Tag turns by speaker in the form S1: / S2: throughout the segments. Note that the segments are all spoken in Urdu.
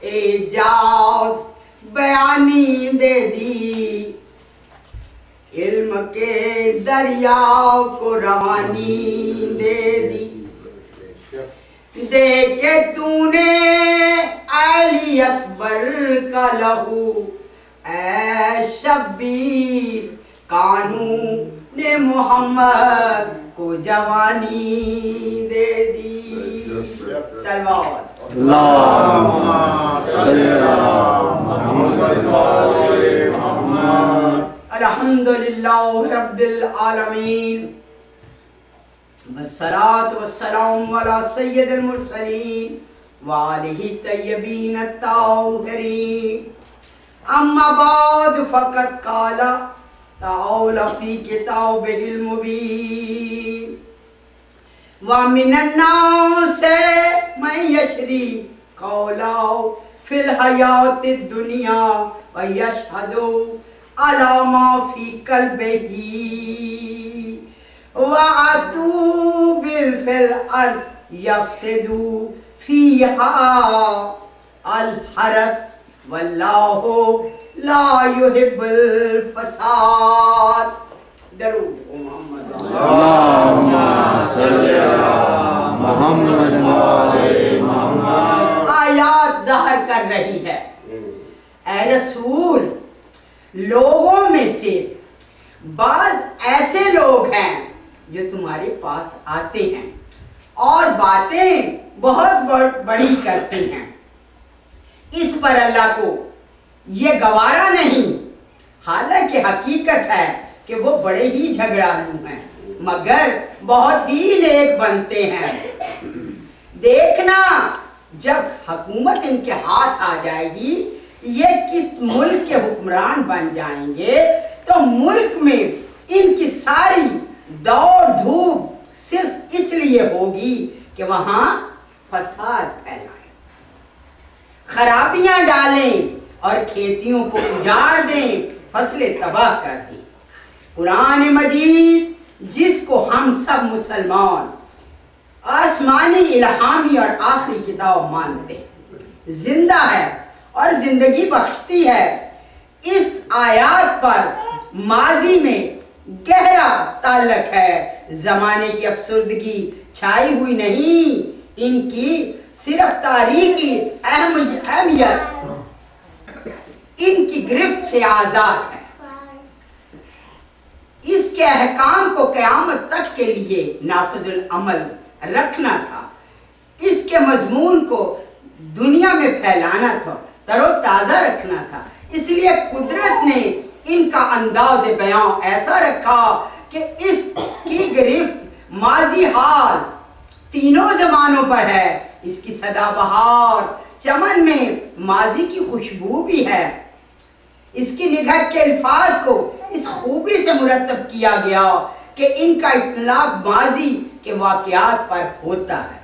S1: اعجاز بیانی دے دی، علم کے دریا کو روانی دے دی، دے کے تو نے علی اکبر کا لہو، اے شبیر قانون محمد کو جوانی دے دی۔ سلوات
S2: اللہم صلی علی محمد وآل محمد۔
S1: الحمدللہ رب العالمین، والصلاة والسلام علی سید المرسلین وآلہ الطیبین الطاہرین، اما بعد فقط قال تعالی فی کتابہ المبین، وَمِنَ النَّاسِ مَن يَشْرِي قَوْلَهُ فِي الْحَيَاةِ الدُّنْيَا وَيَشْهَدُ عَلَى مَا فِي قَلْبِهِ وَأَتُوبِ فِي الْأَرْضِ يَفْسِدُ فِيهَا الْحَرَسِ وَاللَّهُ لَا يُحِبُّ الْفَسَادَ۔ درود محمد
S2: اللہم صلی علی محمد وآل محمد۔
S1: آیات ظاہر کر رہی ہے، اے رسول، لوگوں میں سے بعض ایسے لوگ ہیں جو تمہارے پاس آتے ہیں اور باتیں بہت بڑی کرتے ہیں، اس پر اللہ کو یہ گوارا نہیں، حالانکہ حقیقت ہے کہ وہ بڑے ہی جھگڑالو ہیں مگر بہت ہی نیک بنتے ہیں۔ دیکھنا جب حکومت ان کے ہاتھ آ جائے گی، یہ کس ملک کے حکمران بن جائیں گے تو ملک میں ان کی ساری دوڑ دھوپ صرف اس لیے ہوگی کہ وہاں فساد پھیلائیں، خرابیاں ڈالیں اور کھیتیوں کو اجاڑ دیں، فصلیں تباہ کر دیں۔ قرآن مجید جس کو ہم سب مسلمان آسمانی الہامی اور آخری کتاب مانتے ہیں، زندہ ہے اور زندگی بخشتی ہے، اس آیات پر ماضی میں گہرا تعلق ہے، زمانے کی افسردگی چھائی ہوئی نہیں، ان کی صرف تاریخی اہمیت ان کی گرفت سے آزاد ہے۔ اس کے احکام کو قیامت تک کے لیے نافذ العمل رکھنا تھا، اس کے مضمون کو دنیا میں پھیلانا تھا، تر و تازہ رکھنا تھا، اس لیے قدرت نے ان کا انداز بیان ایسا رکھا کہ اس کی گرفت ماضی حال تینوں زمانوں پر ہے، اس کی سدا بہار چمن میں ماضی کی خوشبو بھی ہے، اس کی نگہت کے الفاظ کو اس خوبی سے مرتب کیا گیا کہ ان کا اطلاق ماضی کے واقعات پر ہوتا ہے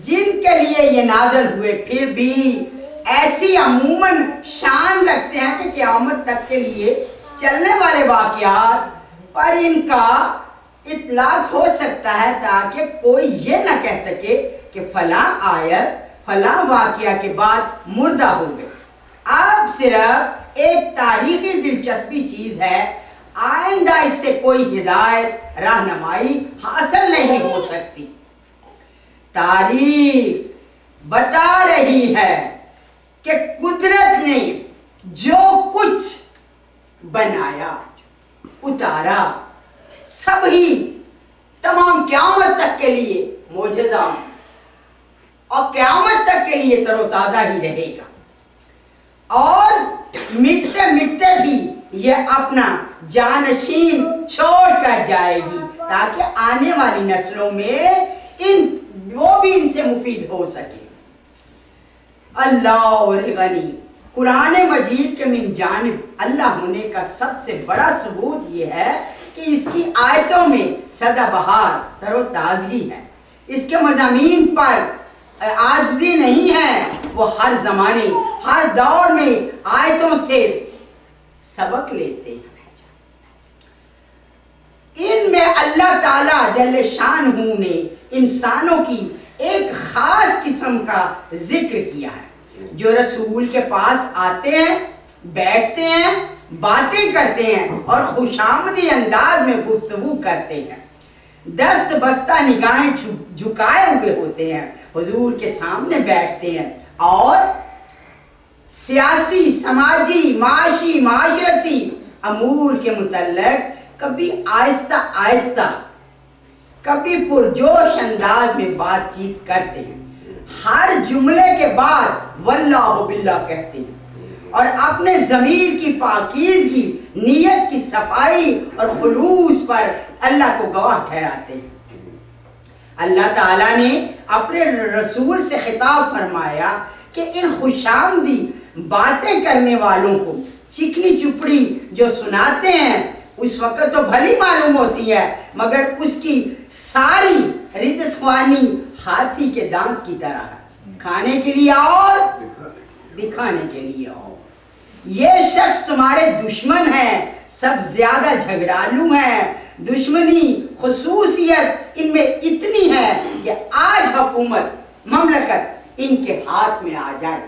S1: جن کے لیے یہ نازل ہوئے، پھر بھی ایسی عموماً شان رکھتے ہیں کہ قیامت تک کے لیے چلنے والے واقعات پر ان کا اطلاق ہو سکتا ہے، تاکہ کوئی یہ نہ کہہ سکے کہ فلاں آیت فلاں واقعہ کے بعد مردہ ہو گئے۔ اب صرف ایک تاریخی دلچسپی چیز ہے، آئندہ اس سے کوئی ہدایت رہنمائی حاصل نہیں ہو سکتی۔ تاریخ بتا رہی ہے کہ قدرت نے جو کچھ بنایا اتارا سب ہی تمام قیامت تک کے لیے معجزہ اور قیامت تک کے لیے تر و تازہ ہی رہے گا، اور مٹتے مٹتے بھی یہ اپنا جانشین چھوڑ کر جائے گی، تاکہ آنے والی نسلوں میں وہ بھی ان سے مفید ہو سکے۔ اللہ اور غنی، قرآن مجید کے من جانب اللہ ہونے کا سب سے بڑا ثبوت یہ ہے کہ اس کی آیتوں میں سدا بہار تر و تازگی ہے، اس کے مضامین پر عاجزی نہیں ہے، وہ ہر زمانے ہر دور میں آیتوں سے سبق لیتے ہیں۔ ان میں اللہ تعالیٰ جل شانہ نے انسانوں کی ایک خاص قسم کا ذکر کیا ہے جو رسول کے پاس آتے ہیں، بیٹھتے ہیں، باتیں کرتے ہیں اور خوشامدی انداز میں گفتگو کرتے ہیں، دست بستہ نگاہیں جھکائے ہوئے ہوتے ہیں، حضور کے سامنے بیٹھتے ہیں اور سیاسی، سماجی، معاشی، معاشرتی امور کے متعلق کبھی آہستہ آہستہ، کبھی پرجوش انداز میں بات چیت کرتے ہیں، ہر جملے کے بعد واللہ باللہ کہتے ہیں اور اپنے ضمیر کی پاکیزگی، نیت کی صفائی اور خلوص پر اللہ کو گواہ ٹھہراتے ہیں۔ اللہ تعالیٰ نے اپنے رسول سے خطاب فرمایا کہ ان خوشامدی باتیں کرنے والوں کو چکنی چپڑی جو سناتے ہیں اس وقت تو بھلی معلوم ہوتی ہے، مگر اس کی ساری رجس خوانی ہاتھی کے دانت کی طرح ہے، کھانے کے لیے اور دکھانے کے لیے اور۔ یہ شخص تمہارے دشمن ہیں، سب زیادہ جھگڑالو ہیں، دشمنی خصوصیت ان میں اتنی ہے کہ آج حکومت، مملکت ان کے ہاتھ میں آ جائے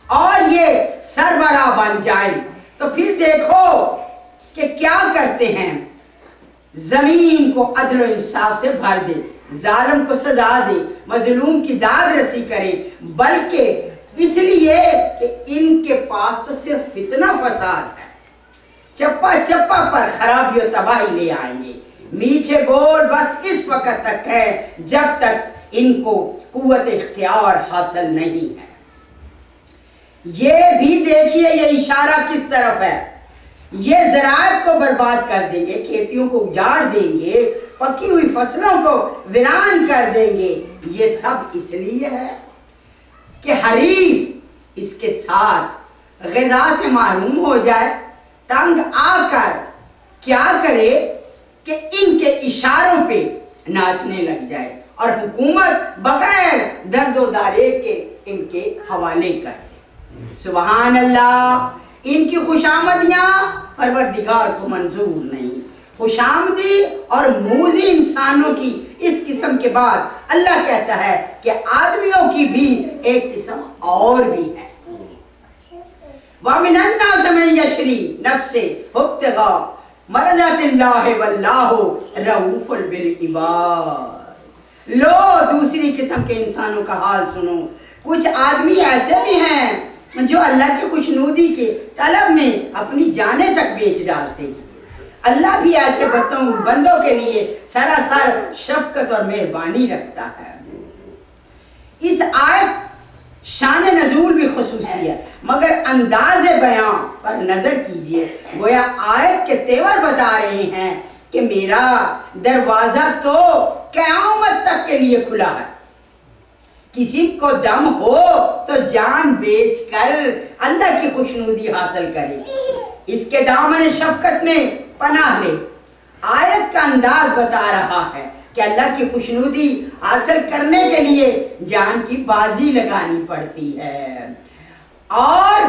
S1: اور یہ سربراہ بن جائیں تو پھر دیکھو کہ کیا کرتے ہیں، زمین کو عدل و انصاف سے بھر دے، ظالم کو سزا دے، مظلوم کی داد رسی کرے، بلکہ اس لیے کہ ان کے پاس تو صرف فتنہ فساد ہے، چپا چپا پر خرابی و تباہی لے آئیں گے۔ میٹھے بول بس اس وقت تک ہے جب تک ان کو قوت اختیار حاصل نہیں ہے۔ یہ بھی دیکھیے یہ اشارہ کس طرف ہے، یہ زراعت کو برباد کر دیں گے، کھیتیوں کو اجاڑ دیں گے، پکی ہوئی فصلوں کو ویران کر دیں گے۔ یہ سب اس لیے ہے کہ حریف اس کے ساتھ غذا سے محروم ہو جائے، تنگ آ کر کیا کرے کہ ان کے اشاروں پہ ناچنے لگ جائے اور حکومت بغیر درد و دارے کے ان کے حوالے کر دے۔ سبحان اللہ، ان کی خوشامدیاں پروردگار کو منظور نہیں۔ خوشامدی اور موذی انسانوں کی اس قسم کے بعد اللہ کہتا ہے کہ آدمیوں کی بھی ایک قسم اور بھی ہے۔ وَمِنَ النَّاسِ مَن يَشْرِي نَفْسَهُ ابْتِغَاءَ مَرْضَاتِ اللَّهِ وَاللَّهُ رَءُوفٌ بِالْعِبَادِ۔ لو دوسری قسم کے انسانوں کا حال سنو، کچھ آدمی ایسے بھی ہیں جو اللہ کی خوشنودی کے طلب میں اپنی جانیں تک بیچ ڈالتے ہیں۔ اللہ بھی ایسے بندوں کے لیے سراسر شفقت اور مہربانی رکھتا ہے۔ اس آیت شان نزول بھی خصوصی ہے، مگر انداز بیان پر نظر کیجئے، گویا آیت کے تیور بتا رہے ہیں کہ میرا دروازہ تو قیامت تک کے لیے کھلا ہے، کسی کو دم ہو تو جان بیچ کر اللہ کی خوشنودی حاصل کرے، اس کے دامن شفقت میں پناہ لے۔ آیت کا انداز بتا رہا ہے کہ اللہ کی خوشنودی حاصل کرنے کے لیے جان کی بازی لگانی پڑتی ہے، اور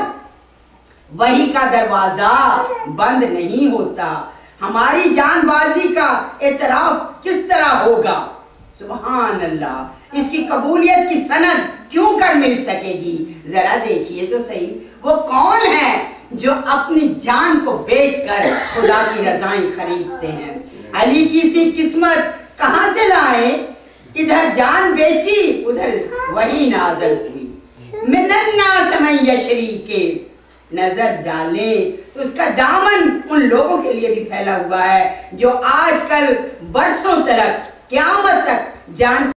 S1: وہی کا دروازہ بند نہیں ہوتا۔ ہماری جان بازی کا اعتراف کس طرح ہوگا؟ سبحان اللہ، اس کی قبولیت کی سند کیوں کر مل سکے گی؟ ذرا دیکھیے تو صحیح، وہ کون ہے جو اپنی جان کو بیچ کر خدا کی رضائیں خریدتے ہیں؟ علی کی سی قسمت کہاں سے لائیں؟ ادھر جان بیچی، ادھر وہی نازل ہوئی۔ من الناس من یشری کے نظر ڈالیں تو اس کا دامن ان لوگوں کے لیے بھی پھیلا ہوا ہے جو آج کل برسوں تک، قیامت تک جان